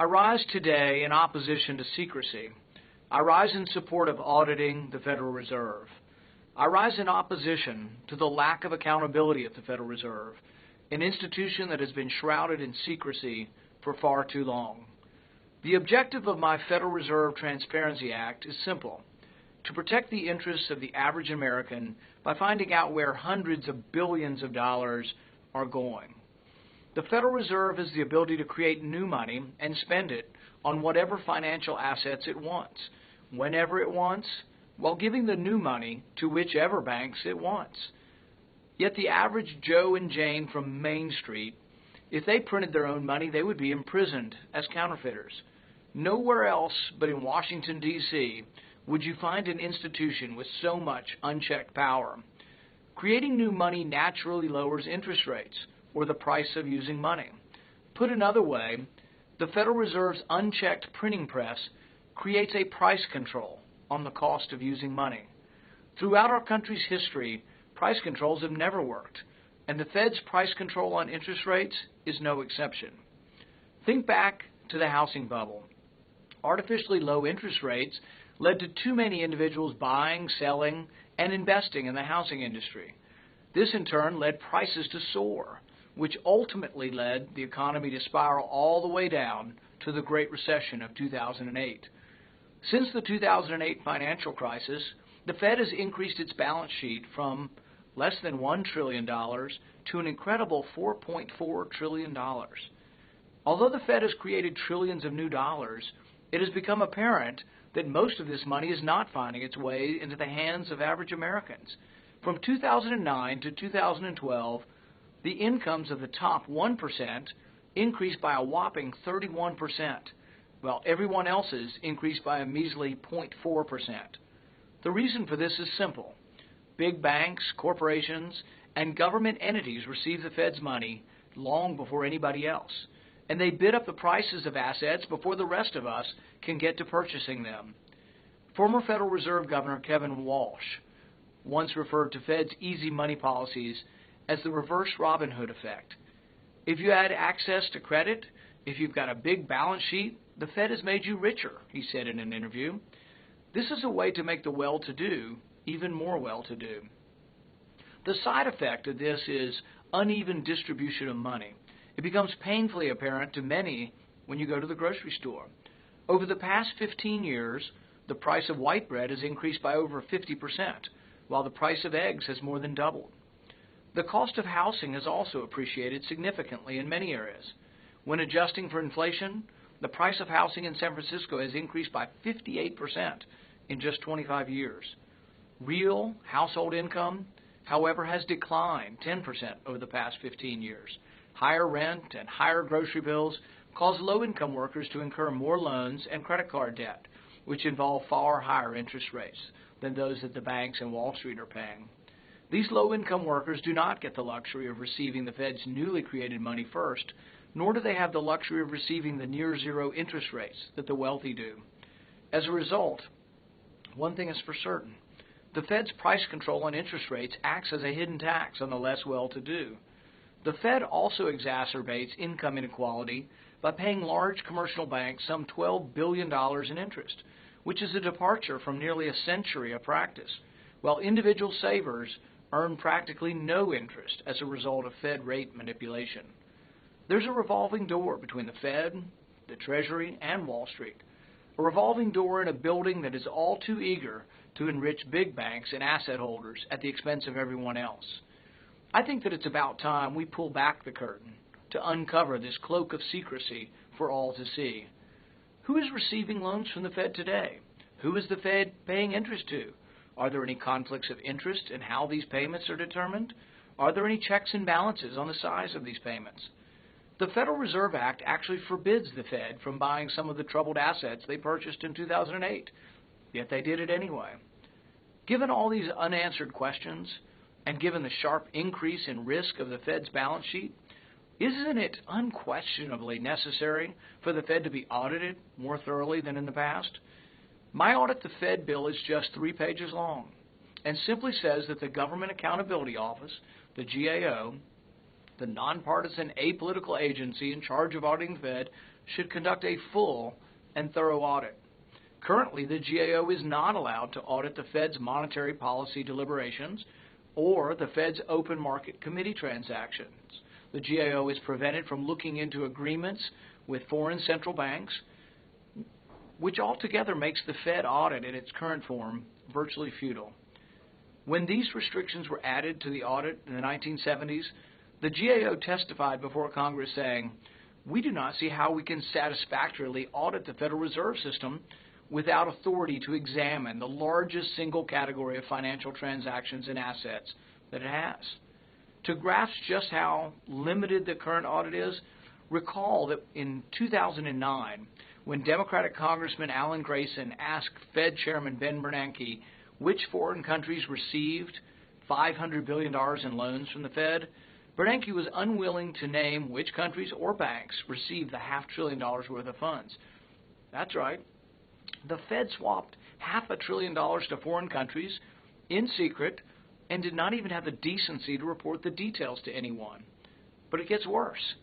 I rise today in opposition to secrecy. I rise in support of auditing the Federal Reserve. I rise in opposition to the lack of accountability at the Federal Reserve, an institution that has been shrouded in secrecy for far too long. The objective of my Federal Reserve Transparency Act is simple: to protect the interests of the average American by finding out where hundreds of billions of dollars are going. The Federal Reserve has the ability to create new money and spend it on whatever financial assets it wants, whenever it wants, while giving the new money to whichever banks it wants. Yet the average Joe and Jane from Main Street, if they printed their own money, they would be imprisoned as counterfeiters. Nowhere else but in Washington, D.C., would you find an institution with so much unchecked power. Creating new money naturally lowers interest rates, or the price of using money. Put another way, the Federal Reserve's unchecked printing press creates a price control on the cost of using money. Throughout our country's history, price controls have never worked, and the Fed's price control on interest rates is no exception. Think back to the housing bubble. Artificially low interest rates led to too many individuals buying, selling, and investing in the housing industry. This in turn led prices to soar, which ultimately led the economy to spiral all the way down to the Great Recession of 2008. Since the 2008 financial crisis, the Fed has increased its balance sheet from less than $1 trillion to an incredible $4.4 trillion. Although the Fed has created trillions of new dollars, it has become apparent that most of this money is not finding its way into the hands of average Americans. From 2009 to 2012, the incomes of the top 1% increased by a whopping 31%, while everyone else's increased by a measly 0.4%. The reason for this is simple. Big banks, corporations, and government entities receive the Fed's money long before anybody else, and they bid up the prices of assets before the rest of us can get to purchasing them. Former Federal Reserve Governor Kevin Walsh once referred to Fed's easy money policies as the reverse Robin Hood effect. If you had access to credit, if you've got a big balance sheet, the Fed has made you richer, he said in an interview. This is a way to make the well-to-do even more well-to-do. The side effect of this is uneven distribution of money. It becomes painfully apparent to many when you go to the grocery store. Over the past 15 years, the price of white bread has increased by over 50%, while the price of eggs has more than doubled. The cost of housing has also appreciated significantly in many areas. When adjusting for inflation, the price of housing in San Francisco has increased by 58% in just 25 years. Real household income, however, has declined 10% over the past 15 years. Higher rent and higher grocery bills cause low-income workers to incur more loans and credit card debt, which involve far higher interest rates than those that the banks and Wall Street are paying. These low-income workers do not get the luxury of receiving the Fed's newly created money first, nor do they have the luxury of receiving the near-zero interest rates that the wealthy do. As a result, one thing is for certain. The Fed's price control on interest rates acts as a hidden tax on the less well-to-do. The Fed also exacerbates income inequality by paying large commercial banks some $12 billion in interest, which is a departure from nearly a century of practice, while individual savers earn practically no interest as a result of Fed rate manipulation. There's a revolving door between the Fed, the Treasury, and Wall Street, a revolving door in a building that is all too eager to enrich big banks and asset holders at the expense of everyone else. I think that it's about time we pull back the curtain to uncover this cloak of secrecy for all to see. Who is receiving loans from the Fed today? Who is the Fed paying interest to? Are there any conflicts of interest in how these payments are determined? Are there any checks and balances on the size of these payments? The Federal Reserve Act actually forbids the Fed from buying some of the troubled assets they purchased in 2008, yet they did it anyway. Given all these unanswered questions, and given the sharp increase in risk of the Fed's balance sheet, isn't it unquestionably necessary for the Fed to be audited more thoroughly than in the past? My Audit the Fed bill is just 3 pages long and simply says that the Government Accountability Office, the GAO, the nonpartisan apolitical agency in charge of auditing the Fed, should conduct a full and thorough audit. Currently, the GAO is not allowed to audit the Fed's monetary policy deliberations or the Fed's open market committee transactions. The GAO is prevented from looking into agreements with foreign central banks, which altogether makes the Fed audit in its current form virtually futile. When these restrictions were added to the audit in the 1970s, the GAO testified before Congress saying, "We do not see how we can satisfactorily audit the Federal Reserve System without authority to examine the largest single category of financial transactions and assets that it has." To grasp just how limited the current audit is, recall that in 2009, when Democratic Congressman Alan Grayson asked Fed Chairman Ben Bernanke which foreign countries received $500 billion in loans from the Fed, Bernanke was unwilling to name which countries or banks received the $500 billion worth of funds. That's right. The Fed swapped $500 billion to foreign countries in secret and did not even have the decency to report the details to anyone. But it gets worse.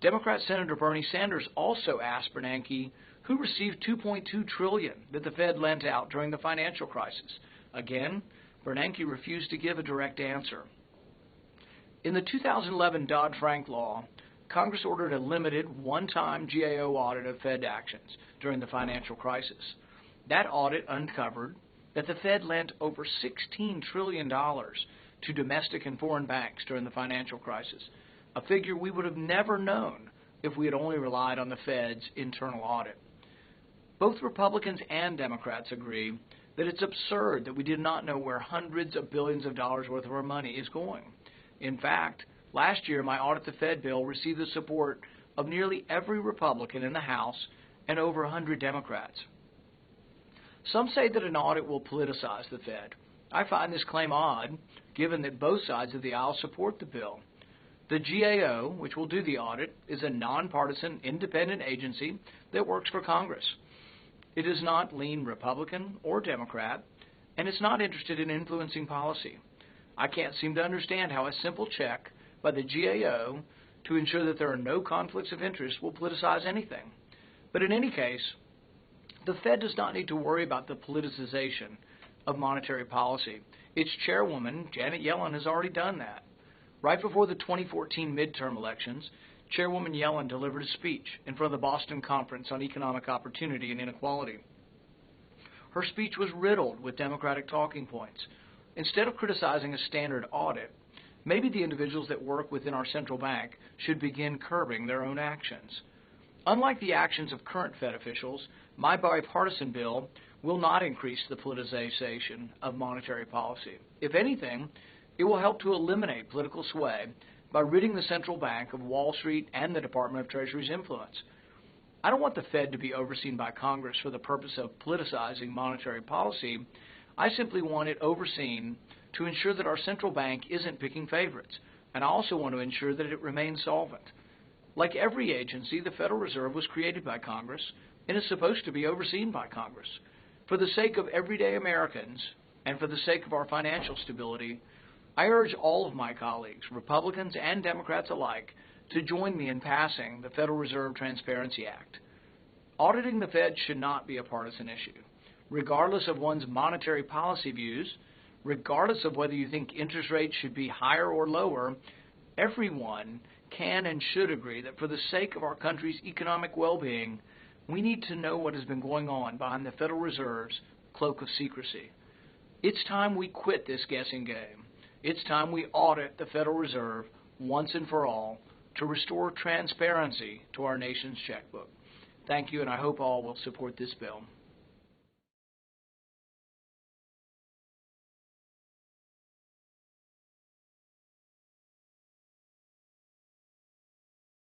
Democrat Senator Bernie Sanders also asked Bernanke who received $2.2 trillion that the Fed lent out during the financial crisis. Again, Bernanke refused to give a direct answer. In the 2011 Dodd-Frank law, Congress ordered a limited, one-time GAO audit of Fed actions during the financial crisis. That audit uncovered that the Fed lent over $16 trillion to domestic and foreign banks during the financial crisis, a figure we would have never known if we had only relied on the Fed's internal audit. Both Republicans and Democrats agree that it's absurd that we did not know where hundreds of billions of dollars worth of our money is going. In fact, last year my Audit the Fed bill received the support of nearly every Republican in the House and over 100 Democrats. Some say that an audit will politicize the Fed. I find this claim odd, given that both sides of the aisle support the bill. The GAO, which will do the audit, is a nonpartisan, independent agency that works for Congress. It does not lean Republican or Democrat, and it's not interested in influencing policy. I can't seem to understand how a simple check by the GAO to ensure that there are no conflicts of interest will politicize anything. But in any case, the Fed does not need to worry about the politicization of monetary policy. Its chairwoman, Janet Yellen, has already done that. Right before the 2014 midterm elections, Chairwoman Yellen delivered a speech in front of the Boston Conference on Economic Opportunity and Inequality. Her speech was riddled with Democratic talking points. Instead of criticizing a standard audit, maybe the individuals that work within our central bank should begin curbing their own actions. Unlike the actions of current Fed officials, my bipartisan bill will not increase the politicization of monetary policy. If anything, it will help to eliminate political sway by ridding the central bank of Wall Street and the Department of Treasury's influence. I don't want the Fed to be overseen by Congress for the purpose of politicizing monetary policy. I simply want it overseen to ensure that our central bank isn't picking favorites, and I also want to ensure that it remains solvent. Like every agency, the Federal Reserve was created by Congress and is supposed to be overseen by Congress. For the sake of everyday Americans and for the sake of our financial stability, I urge all of my colleagues, Republicans and Democrats alike, to join me in passing the Federal Reserve Transparency Act. Auditing the Fed should not be a partisan issue. Regardless of one's monetary policy views, regardless of whether you think interest rates should be higher or lower, everyone can and should agree that for the sake of our country's economic well-being, we need to know what has been going on behind the Federal Reserve's cloak of secrecy. It's time we quit this guessing game. It's time we audit the Federal Reserve once and for all to restore transparency to our nation's checkbook. Thank you, and I hope all will support this bill.